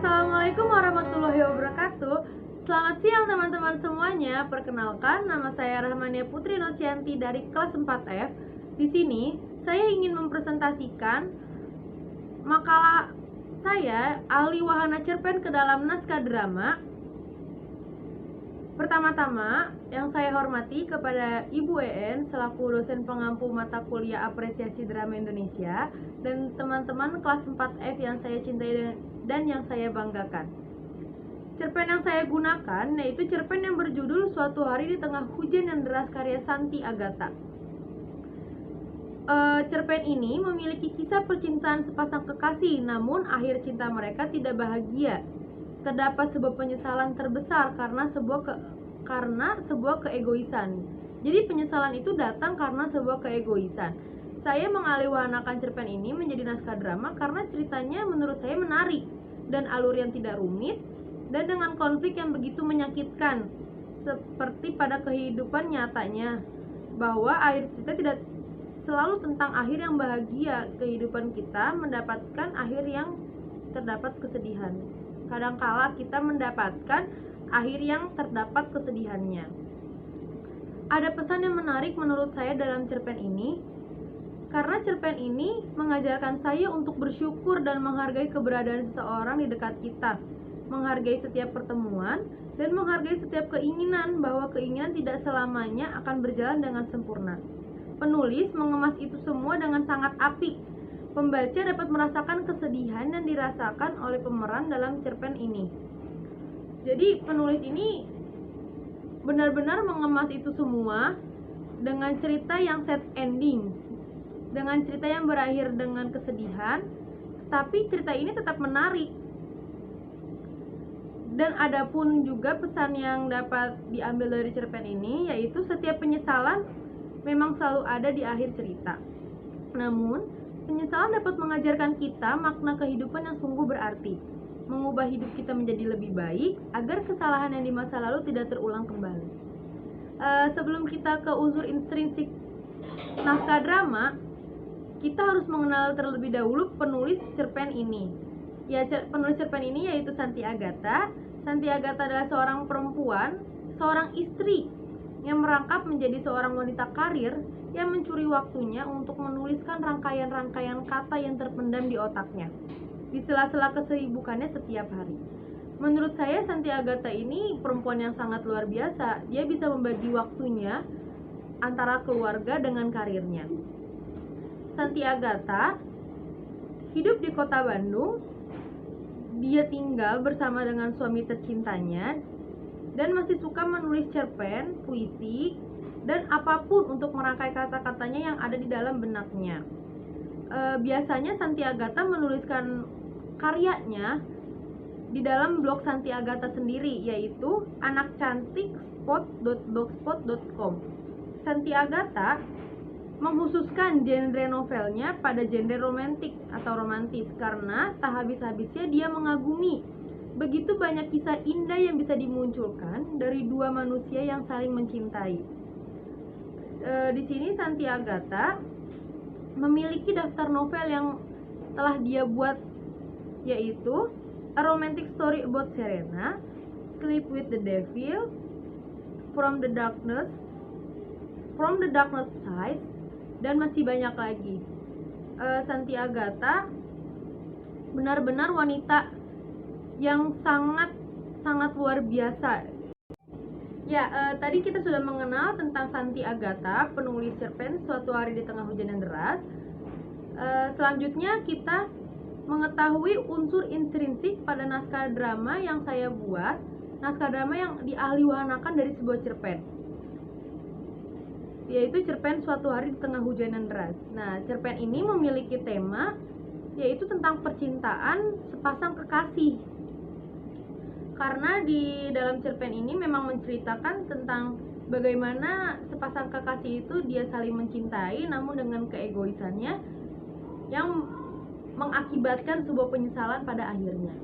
Assalamualaikum warahmatullahi wabarakatuh. Selamat siang teman-teman semuanya. Perkenalkan, nama saya Rahmania Putri Nocianti dari kelas 4F. Di sini saya ingin mempresentasikan makalah saya, ahli wahana cerpen ke dalam naskah drama. Pertama-tama, yang saya hormati kepada Ibu EN selaku dosen pengampu mata kuliah Apresiasi Drama Indonesia dan teman-teman kelas 4F yang saya cintai dan yang saya banggakan. Cerpen yang saya gunakan yaitu cerpen yang berjudul Suatu Hari di Tengah Hujan yang Deras karya Santi Agatha. Cerpen ini memiliki kisah percintaan sepasang kekasih, namun akhir cinta mereka tidak bahagia. Terdapat sebuah penyesalan terbesar karena sebuah keegoisan. Jadi penyesalan itu datang karena sebuah keegoisan. Saya mengalihwahanakan cerpen ini menjadi naskah drama karena ceritanya menurut saya menarik dan alur yang tidak rumit dan dengan konflik yang begitu menyakitkan seperti pada kehidupan nyatanya, bahwa akhir cerita tidak selalu tentang akhir yang bahagia. Kehidupan kita mendapatkan akhir yang terdapat kesedihan. Kadangkala kita mendapatkan akhir yang terdapat kesedihannya. Ada pesan yang menarik menurut saya dalam cerpen ini, karena cerpen ini mengajarkan saya untuk bersyukur dan menghargai keberadaan seseorang di dekat kita, menghargai setiap pertemuan, dan menghargai setiap keinginan, bahwa keinginan tidak selamanya akan berjalan dengan sempurna. Penulis mengemas itu semua dengan sangat apik. Pembaca dapat merasakan kesedihan yang dirasakan oleh pemeran dalam cerpen ini. Jadi penulis ini benar-benar mengemas itu semua dengan cerita yang set ending, dengan cerita yang berakhir dengan kesedihan, tapi cerita ini tetap menarik. Dan ada pun juga pesan yang dapat diambil dari cerpen ini, yaitu setiap penyesalan memang selalu ada di akhir cerita. Namun penyesalan dapat mengajarkan kita makna kehidupan yang sungguh berarti, mengubah hidup kita menjadi lebih baik agar kesalahan yang di masa lalu tidak terulang kembali. Sebelum kita ke unsur intrinsik naskah drama, kita harus mengenal terlebih dahulu penulis cerpen ini. Penulis cerpen ini yaitu Santi Agatha. Santi Agatha adalah seorang perempuan, seorang istri yang merangkap menjadi seorang wanita karir yang mencuri waktunya untuk menuliskan rangkaian-rangkaian kata yang terpendam di otaknya di sela-sela kesibukannya setiap hari. Menurut saya Santi Agatha ini perempuan yang sangat luar biasa. Dia bisa membagi waktunya antara keluarga dengan karirnya. Santi Agatha hidup di kota Bandung. Dia tinggal bersama dengan suami tercintanya dan masih suka menulis cerpen, puisi, dan apapun untuk merangkai kata-katanya yang ada di dalam benaknya. Biasanya Santi Agatha menuliskan karyanya di dalam blog Santi Agatha sendiri, yaitu anakcantikspot.blogspot.com. Santi Agatha mengkhususkan genre novelnya pada genre romantis karena tak habis-habisnya dia mengagumi begitu banyak kisah indah yang bisa dimunculkan dari dua manusia yang saling mencintai. Di sini Santi Agatha memiliki daftar novel yang telah dia buat, yaitu A Romantic Story About Serena, Sleep with the Devil, From the Darkness Side, dan masih banyak lagi. Santi Agatha benar-benar wanita yang sangat luar biasa. Tadi kita sudah mengenal tentang Santi Agatha, penulis cerpen Suatu Hari di Tengah Hujan yang Deras. Selanjutnya kita mengetahui unsur intrinsik pada naskah drama yang saya buat, naskah drama yang dialihwahanakan dari sebuah cerpen, yaitu cerpen Suatu Hari di Tengah Hujan yang Deras. Nah, cerpen ini memiliki tema yaitu tentang percintaan sepasang kekasih. Karena di dalam cerpen ini memang menceritakan tentang bagaimana sepasang kekasih itu dia saling mencintai, namun dengan keegoisannya yang mengakibatkan sebuah penyesalan pada akhirnya.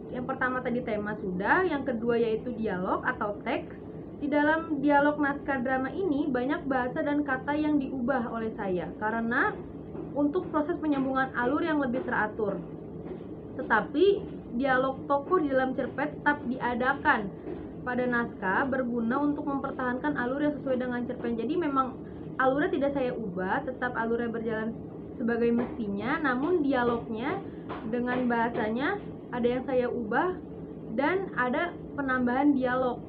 Yang pertama tadi tema sudah, yang kedua yaitu dialog atau teks. Di dalam dialog naskah drama ini banyak bahasa dan kata yang diubah oleh saya karena untuk proses penyambungan alur yang lebih teratur. Tetapi dialog tokoh di dalam cerpen tetap diadakan pada naskah berguna untuk mempertahankan alur yang sesuai dengan cerpen. Jadi memang alurnya tidak saya ubah, tetap alurnya berjalan sebagai mestinya, namun dialognya dengan bahasanya ada yang saya ubah dan ada penambahan dialog.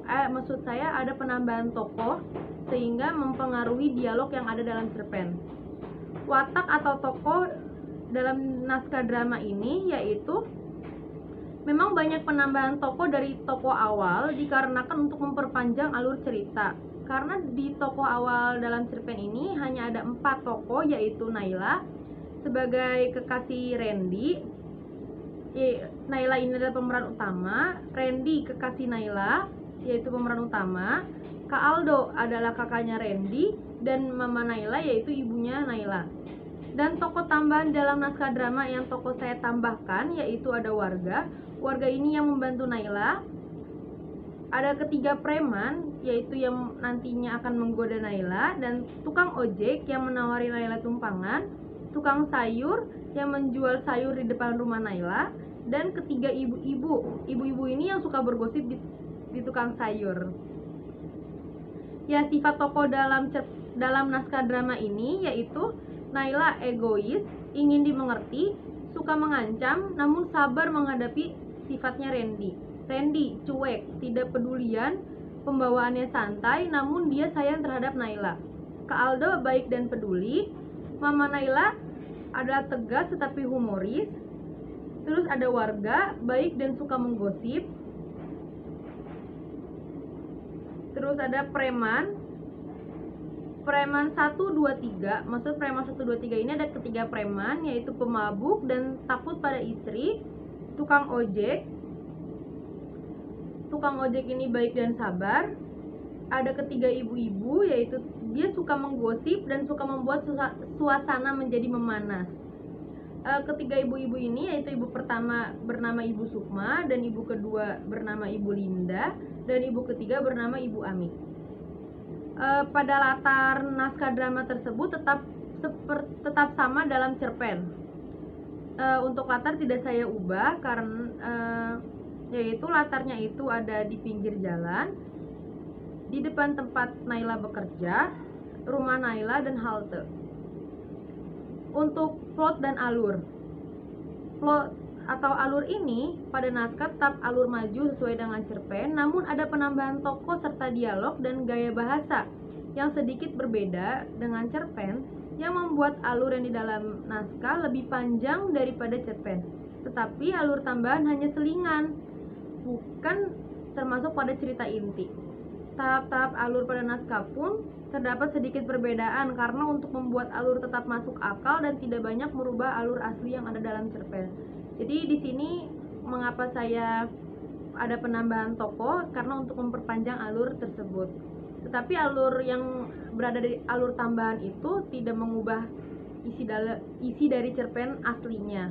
Maksud saya ada penambahan tokoh sehingga mempengaruhi dialog yang ada dalam cerpen. Watak atau tokoh dalam naskah drama ini yaitu memang banyak penambahan tokoh dari tokoh awal dikarenakan untuk memperpanjang alur cerita. Karena di tokoh awal dalam cerpen ini hanya ada 4 tokoh, yaitu Naila sebagai kekasih Randy. Naila ini adalah pemeran utama, Randy kekasih Naila yaitu pemeran utama, Kak Aldo adalah kakaknya Randy, dan Mama Naila yaitu ibunya Naila. Dan tokoh tambahan dalam naskah drama yang tokoh saya tambahkan yaitu ada Warga ini yang membantu Naila. Ada ketiga preman yaitu yang nantinya akan menggoda Naila, dan tukang ojek yang menawari Naila tumpangan, tukang sayur yang menjual sayur di depan rumah Naila, dan ketiga ibu-ibu. Ibu-ibu ini yang suka bergosip di tukang sayur. Ya, sifat tokoh dalam naskah drama ini yaitu Naila egois, ingin dimengerti, suka mengancam, namun sabar menghadapi sifatnya Randy cuek, tidak pedulian, pembawaannya santai, namun dia sayang terhadap Naila. Kak Aldo baik dan peduli. Mama Naila adalah tegas tetapi humoris. Terus ada Warga, baik dan suka menggosip. Terus ada preman 1, 2, 3. Maksud preman 1, 2, 3 ini ada ketiga preman, yaitu pemabuk dan takut pada istri. Tukang ojek ini baik dan sabar. Ada ketiga ibu-ibu, yaitu dia suka menggosip dan suka membuat suasana menjadi memanas. Ketiga ibu-ibu ini yaitu ibu pertama bernama Ibu Sukma, dan ibu kedua bernama Ibu Linda, dan ibu ketiga bernama Ibu Ami. Pada latar naskah drama tersebut tetap sama dalam cerpen. Untuk latar tidak saya ubah karena yaitu latarnya itu ada di pinggir jalan, di depan tempat Naila bekerja, rumah Naila, dan halte. Untuk plot dan alur, plot atau alur ini pada naskah tetap alur maju sesuai dengan cerpen, namun ada penambahan tokoh serta dialog dan gaya bahasa yang sedikit berbeda dengan cerpen, yang membuat alur yang di dalam naskah lebih panjang daripada cerpen. Tetapi alur tambahan hanya selingan, bukan termasuk pada cerita inti. Tahap-tahap alur pada naskah pun terdapat sedikit perbedaan karena untuk membuat alur tetap masuk akal dan tidak banyak merubah alur asli yang ada dalam cerpen. Jadi di sini mengapa saya ada penambahan tokoh, karena untuk memperpanjang alur tersebut. Tetapi alur yang berada di alur tambahan itu tidak mengubah isi dari cerpen aslinya.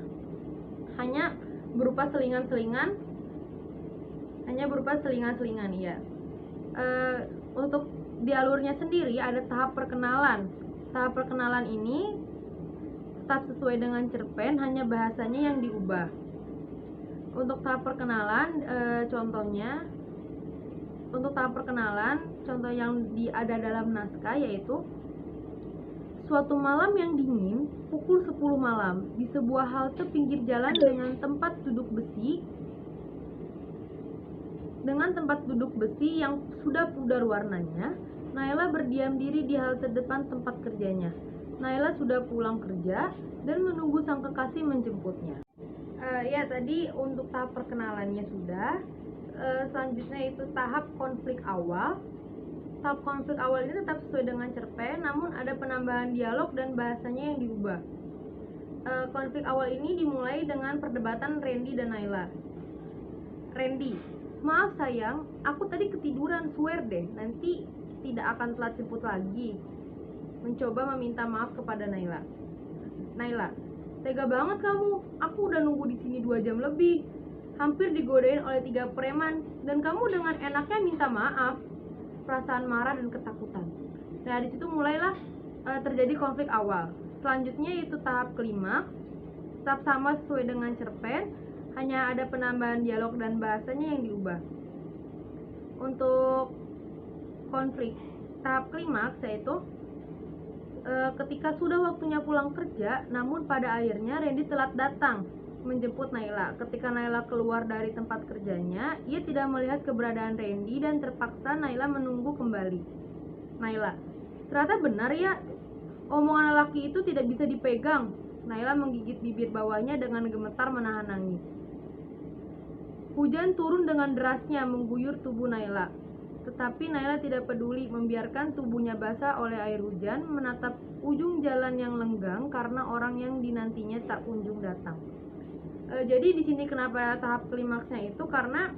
Hanya berupa selingan-selingan ya. Untuk di alurnya sendiri ada tahap perkenalan. Tahap perkenalan ini tetap sesuai dengan cerpen, hanya bahasanya yang diubah. Untuk tahap perkenalan, contoh yang ada dalam naskah yaitu suatu malam yang dingin, pukul 10 malam, di sebuah halte pinggir jalan dengan tempat duduk besi yang sudah pudar warnanya, Naila berdiam diri di halte depan tempat kerjanya. Naila sudah pulang kerja dan menunggu sang kekasih menjemputnya. Ya, tadi untuk tahap perkenalannya sudah. Selanjutnya itu tahap konflik awal. Tahap konflik awal ini tetap sesuai dengan cerpen, namun ada penambahan dialog dan bahasanya yang diubah. Konflik awal ini dimulai dengan perdebatan Randy dan Naila. Randy, maaf sayang, aku tadi ketiduran, swear deh, nanti tidak akan telat jemput lagi. Mencoba meminta maaf kepada Naila. Naila, tega banget kamu, aku udah nunggu di sini 2 jam lebih, hampir digodain oleh 3 preman, dan kamu dengan enaknya minta maaf. Perasaan marah dan ketakutan. Nah, di situ mulailah terjadi konflik awal. Selanjutnya itu tahap klimaks. tetap sama sesuai dengan cerpen, hanya ada penambahan dialog dan bahasanya yang diubah. Untuk konflik tahap klimaks yaitu ketika sudah waktunya pulang kerja, namun pada akhirnya Randy telat datang menjemput Naila. Ketika Naila keluar dari tempat kerjanya, ia tidak melihat keberadaan Randy dan terpaksa Naila menunggu kembali. Naila, ternyata benar ya, omongan lelaki itu tidak bisa dipegang. Naila menggigit bibir bawahnya dengan gemetar menahan nangis. Hujan turun dengan derasnya mengguyur tubuh Naila. Tetapi Naila tidak peduli, membiarkan tubuhnya basah oleh air hujan, menatap ujung jalan yang lenggang karena orang yang dinantinya tak kunjung datang. Jadi di sini kenapa tahap klimaksnya itu karena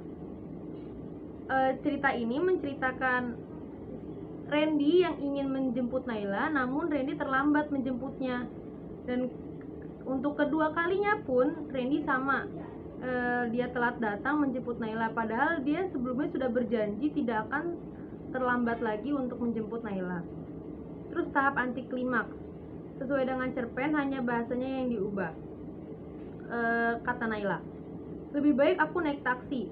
cerita ini menceritakan Randy yang ingin menjemput Naila, namun Randy terlambat menjemputnya. Dan untuk kedua kalinya pun Randy sama. Dia telat datang menjemput Naila, padahal dia sebelumnya sudah berjanji tidak akan terlambat lagi untuk menjemput Naila. Terus tahap anti klimaks, sesuai dengan cerpen hanya bahasanya yang diubah. Kata Naila, lebih baik aku naik taksi.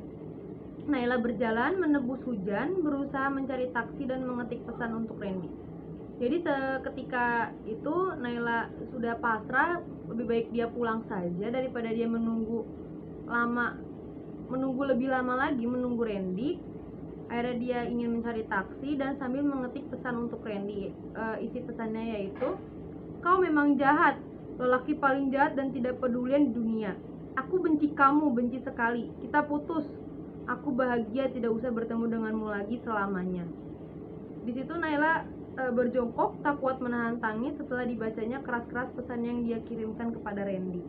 Naila berjalan menebus hujan, berusaha mencari taksi dan mengetik pesan untuk Randy. Jadi ketika itu Naila sudah pasrah, lebih baik dia pulang saja daripada dia menunggu lebih lama lagi menunggu Randy. Akhirnya dia ingin mencari taksi dan sambil mengetik pesan untuk Randy. Isi pesannya yaitu, kau memang jahat, lelaki paling jahat dan tidak pedulian di dunia. Aku benci kamu, benci sekali. Kita putus. Aku bahagia tidak usah bertemu denganmu lagi selamanya. Di situ Naila berjongkok tak kuat menahan tangis setelah dibacanya keras-keras pesan yang dia kirimkan kepada Randy.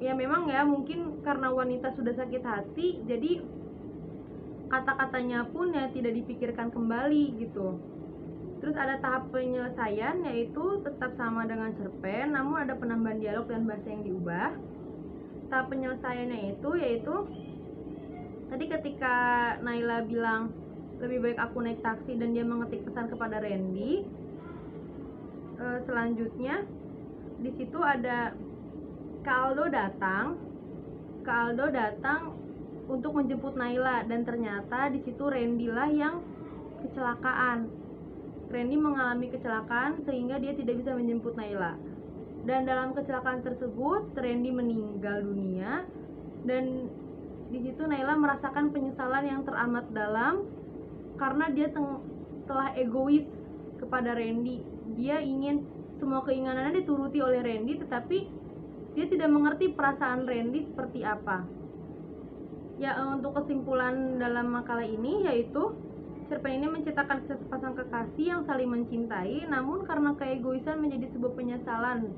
Ya memang ya, mungkin karena wanita sudah sakit hati, jadi kata-katanya pun ya tidak dipikirkan kembali gitu. Terus ada tahap penyelesaian, yaitu tetap sama dengan cerpen, namun ada penambahan dialog dan bahasa yang diubah. Tahap penyelesaiannya itu yaitu tadi ketika Naila bilang lebih baik aku naik taksi dan dia mengetik pesan kepada Randy. Selanjutnya di situ ada Kak Aldo datang untuk menjemput Naila dan ternyata di situ Randy lah yang kecelakaan. Randy mengalami kecelakaan sehingga dia tidak bisa menjemput Naila. Dan dalam kecelakaan tersebut Randy meninggal dunia dan di situ Naila merasakan penyesalan yang teramat dalam karena dia telah egois kepada Randy. Dia ingin semua keinginannya dituruti oleh Randy, tetapi dia tidak mengerti perasaan Randy seperti apa. Ya, untuk kesimpulan dalam makalah ini yaitu cerpen ini menceritakan sepasang kekasih yang saling mencintai, namun karena keegoisan menjadi sebuah penyesalan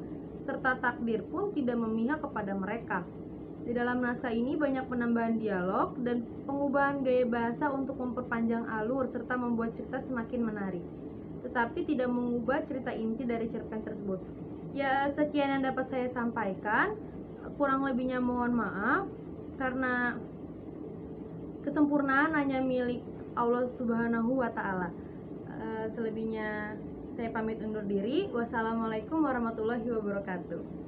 serta takdir pun tidak memihak kepada mereka. Di dalam naskah ini banyak penambahan dialog dan pengubahan gaya bahasa untuk memperpanjang alur serta membuat cerita semakin menarik, tetapi tidak mengubah cerita inti dari cerpen tersebut. Ya, sekian yang dapat saya sampaikan. Kurang lebihnya mohon maaf, karena kesempurnaan hanya milik Allah Subhanahu wa Ta'ala. Selebihnya saya pamit undur diri. Wassalamualaikum warahmatullahi wabarakatuh.